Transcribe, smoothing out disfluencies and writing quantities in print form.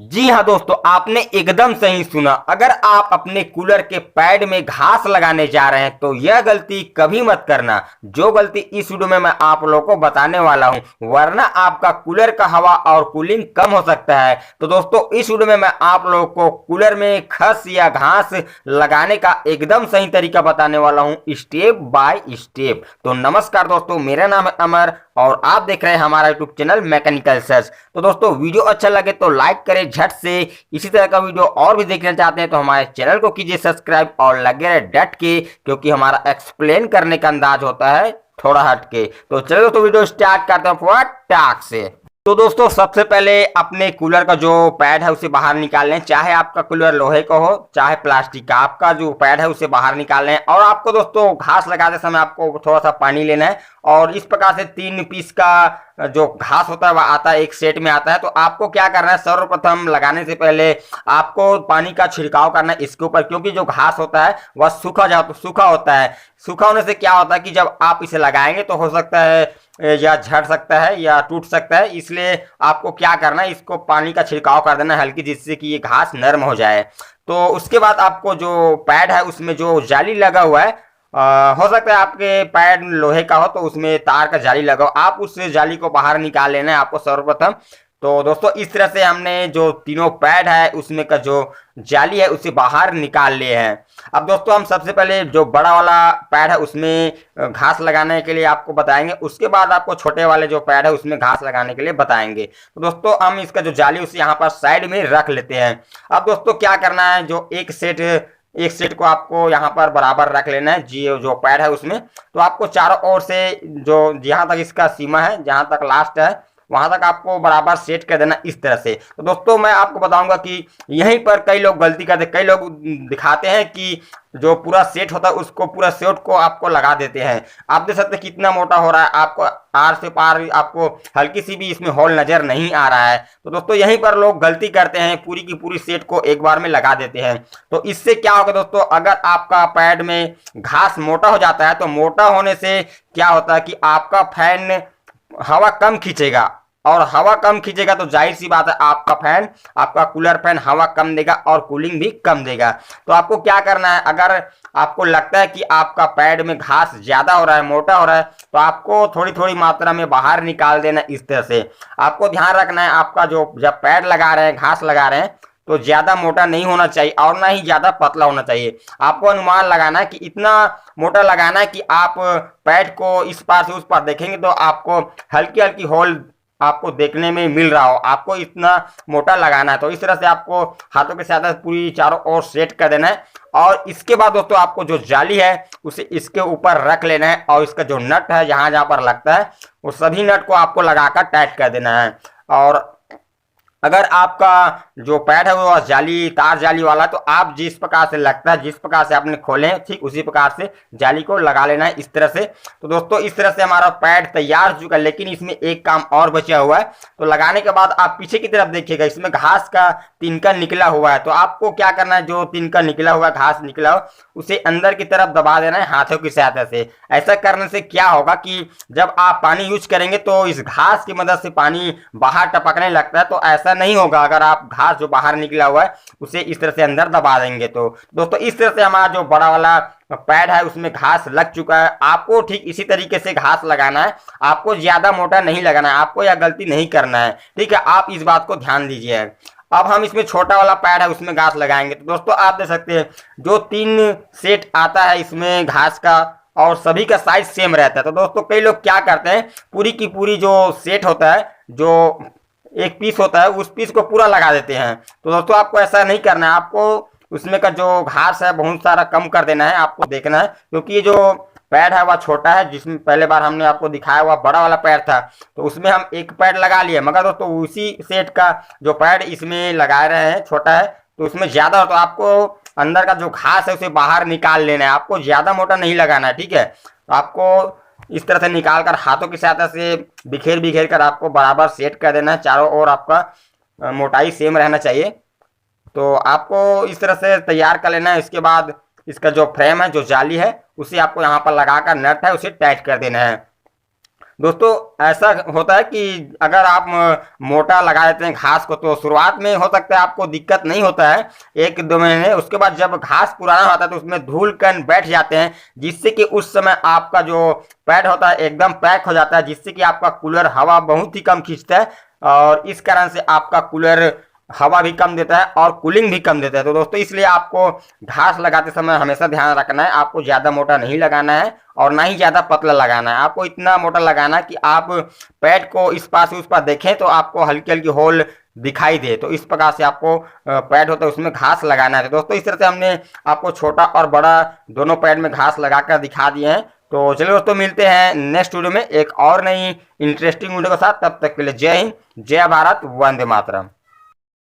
जी हाँ दोस्तों, आपने एकदम सही सुना। अगर आप अपने कूलर के पैड में घास लगाने जा रहे हैं तो यह गलती कभी मत करना, जो गलती इस वीडियो में मैं आप लोगों को बताने वाला हूं, वरना आपका कूलर का हवा और कूलिंग कम हो सकता है। तो दोस्तों, इस वीडियो में मैं आप लोगों को कूलर में खस या घास लगाने का एकदम सही तरीका बताने वाला हूं, स्टेप बाय स्टेप। तो नमस्कार दोस्तों, मेरा नाम है अमर और आप देख रहे हैं हमारा यूट्यूब चैनल मैकेनिकल सर्च। तो दोस्तों, वीडियो अच्छा लगे तो लाइक करें झट से। इसी तरह का वीडियो और भी देखना चाहते हैं तो हमारे चैनल को कीजिए सब्सक्राइब और लगे रहे डट के, क्योंकि हमारा एक्सप्लेन करने का अंदाज होता है थोड़ा हटके। तो चलो दोस्तों, वीडियो स्टार्ट करते हैं फटाक से। तो दोस्तों, सबसे पहले अपने कूलर का जो पैड है उसे बाहर निकाल लें। चाहे आपका कूलर लोहे का हो चाहे प्लास्टिक का, आपका जो पैड है उसे बाहर निकाल लें। और आपको दोस्तों घास लगाते समय आपको थोड़ा सा पानी लेना है और इस प्रकार से 3 पीस का जो घास होता है वह आता है, एक सेट में आता है। तो आपको क्या करना है, सर्वप्रथम लगाने से पहले आपको पानी का छिड़काव करना है इसके ऊपर, क्योंकि जो घास होता है वह सूखा होता है। सूखा होने से क्या होता है कि जब आप इसे लगाएंगे तो हो सकता है या झड़ सकता है या टूट सकता है, इसलिए आपको क्या करना है, इसको पानी का छिड़काव कर देना है हल्की, जिससे कि ये घास नरम हो जाए। तो उसके बाद आपको जो पैड है उसमें जो जाली लगा हुआ है, हो सकता है आपके पैड लोहे का हो तो उसमें तार का जाली लगा हो, आप उस जाली को बाहर निकाल लेना है आपको सर्वप्रथम। तो दोस्तों, इस तरह से हमने जो तीनों पैड है उसमें का जो जाली है उसे बाहर निकाल लिए हैं। अब दोस्तों, हम सबसे पहले जो बड़ा वाला पैड है उसमें घास लगाने के लिए आपको बताएंगे, उसके बाद आपको छोटे वाले जो पैड है उसमें घास लगाने के लिए बताएंगे। तो दोस्तों, हम इसका जो जाली उसे यहाँ पर साइड में रख लेते हैं। अब दोस्तों क्या करना है, जो एक सेट को आपको यहाँ पर बराबर रख लेना है जी, जो पैड है उसमें। तो आपको चारों ओर से जो जहाँ तक इसका सीमा है, जहाँ तक लास्ट है वहां तक आपको बराबर सेट कर देना इस तरह से। तो दोस्तों, मैं आपको बताऊंगा कि यहीं पर कई लोग गलती करते, कई लोग दिखाते हैं कि जो पूरा सेट होता है उसको पूरा सेट को आपको लगा देते हैं। आप देख सकते हैं कितना मोटा हो रहा है, आपको आर से पार आपको हल्की सी भी इसमें होल नजर नहीं आ रहा है। तो दोस्तों, यहीं पर लोग गलती करते हैं, पूरी की पूरी सेट को एक बार में लगा देते हैं। तो इससे क्या होगा दोस्तों, अगर आपका पैड में घास मोटा हो जाता है तो मोटा होने से क्या होता है कि आपका फैन हवा कम खींचेगा, और हवा कम खींचेगा तो जाहिर सी बात है आपका कूलर फैन हवा कम देगा और कूलिंग भी कम देगा। तो आपको क्या करना है, अगर आपको लगता है कि आपका पैड में घास ज्यादा हो रहा है, मोटा हो रहा है, तो आपको थोड़ी थोड़ी मात्रा में बाहर निकाल देना इस तरह से। आपको ध्यान रखना है, आपका जो जब पैड लगा रहे हैं, घास लगा रहे हैं, तो ज्यादा मोटा नहीं होना चाहिए और ना ही ज्यादा पतला होना चाहिए। आपको अनुमान लगाना है कि इतना मोटा लगाना है कि आप पैड को इस पार से उस पार देखेंगे तो आपको हल्की हल्की होल आपको देखने में मिल रहा हो, आपको इतना मोटा लगाना है। तो इस तरह से आपको हाथों के साथ पूरी चारों ओर सेट कर देना है। और इसके बाद दोस्तों, आपको जो जाली है उसे इसके ऊपर रख लेना है और इसका जो नट है जहां जहां पर लगता है वो सभी नट को आपको लगाकर टाइट कर देना है। और अगर आपका जो पैड है वो तार जाली वाला, तो आप जिस प्रकार से लगता है, जिस प्रकार से आपने खोले हैं, ठीक उसी प्रकार से जाली को लगा लेना है इस तरह से। तो दोस्तों, इस तरह से हमारा पैड तैयार हो चुका है, लेकिन इसमें एक काम और बचा हुआ है। तो लगाने के बाद आप पीछे की तरफ देखिएगा, इसमें घास का तिनका निकला हुआ है। तो आपको क्या करना है, जो तिनका निकला हुआ घास निकला हो उसे अंदर की तरफ दबा देना है हाथों की सहायता से। ऐसा करने से क्या होगा कि जब आप पानी यूज करेंगे तो इस घास की मदद से पानी बाहर टपकने लगता है। तो ऐसा नहीं होगा अगर आप घास जो बाहर निकला हुआ है उसे इस तरह से अंदर दबा देंगे। तो दोस्तों, इस तरह से हमारा जो बड़ा वाला पैड है उसमें घास लग चुका है। आपको ठीक इसी तरीके से घास लगाना है, आपको ज्यादा मोटा नहीं लगाना है, आपको यह गलती नहीं करना है, ठीक है। आप इस बात को ध्यान दीजिए। अब हम इसमें छोटा वाला पैड है उसमें घास लगाएंगे। तो दोस्तों, आप देख सकते हैं जो 3 सेट आता है इसमें घास का, और सभी का साइज सेम रहता है। तो दोस्तों, कई लोग क्या करते हैं, पूरी की पूरी जो सेट होता है, जो एक पीस होता है, उस पीस को पूरा लगा देते हैं। तो दोस्तों, आपको ऐसा नहीं करना है, आपको उसमें का जो घास है बहुत सारा कम कर देना है, आपको देखना है। क्योंकि ये जो पैड है वह छोटा है, जिसमें पहले बार हमने आपको दिखाया हुआ बड़ा वाला पैड था, तो उसमें हम एक पैड लगा लिए, मगर दोस्तों उसी सेट का जो पैड इसमें लगा रहे हैं छोटा है, तो उसमें ज्यादा हो, तो आपको अंदर का जो घास है उसे बाहर निकाल लेना है, आपको ज्यादा मोटा नहीं लगाना है, ठीक है। तो आपको इस तरह से निकाल कर हाथों की सहायता से बिखेर बिखेर कर आपको बराबर सेट कर देना है, चारों ओर आपका मोटाई सेम रहना चाहिए। तो आपको इस तरह से तैयार कर लेना है। इसके बाद इसका जो फ्रेम है, जो जाली है, उसे आपको यहाँ पर लगाकर नट है उसे टाइट कर देना है। दोस्तों ऐसा होता है कि अगर आप मोटा लगा देते हैं घास को तो शुरुआत में हो सकता है आपको दिक्कत नहीं होता है 1-2 महीने, उसके बाद जब घास पुराना होता है तो उसमें धूल कण बैठ जाते हैं, जिससे कि उस समय आपका जो पैड होता है एकदम पैक हो जाता है, जिससे कि आपका कूलर हवा बहुत ही कम खींचता है और इस कारण से आपका कूलर हवा भी कम देता है और कूलिंग भी कम देता है। तो दोस्तों इसलिए आपको घास लगाते समय हमेशा ध्यान रखना है, आपको ज़्यादा मोटा नहीं लगाना है और ना ही ज़्यादा पतला लगाना है। आपको इतना मोटा लगाना है कि आप पैड को इस पार से उस पार देखें तो आपको हल्की हल्की होल दिखाई दे। तो इस प्रकार से आपको पैड होता है उसमें घास लगाना है। तो दोस्तों इस तरह से हमने आपको छोटा और बड़ा दोनों पैड में घास लगाकर दिखा दिए हैं। तो चलिए दोस्तों मिलते हैं नेक्स्ट वीडियो में एक और नई इंटरेस्टिंग वीडियो के साथ। तब तक के लिए जय हिंद, जय भारत, वंदे मातरम।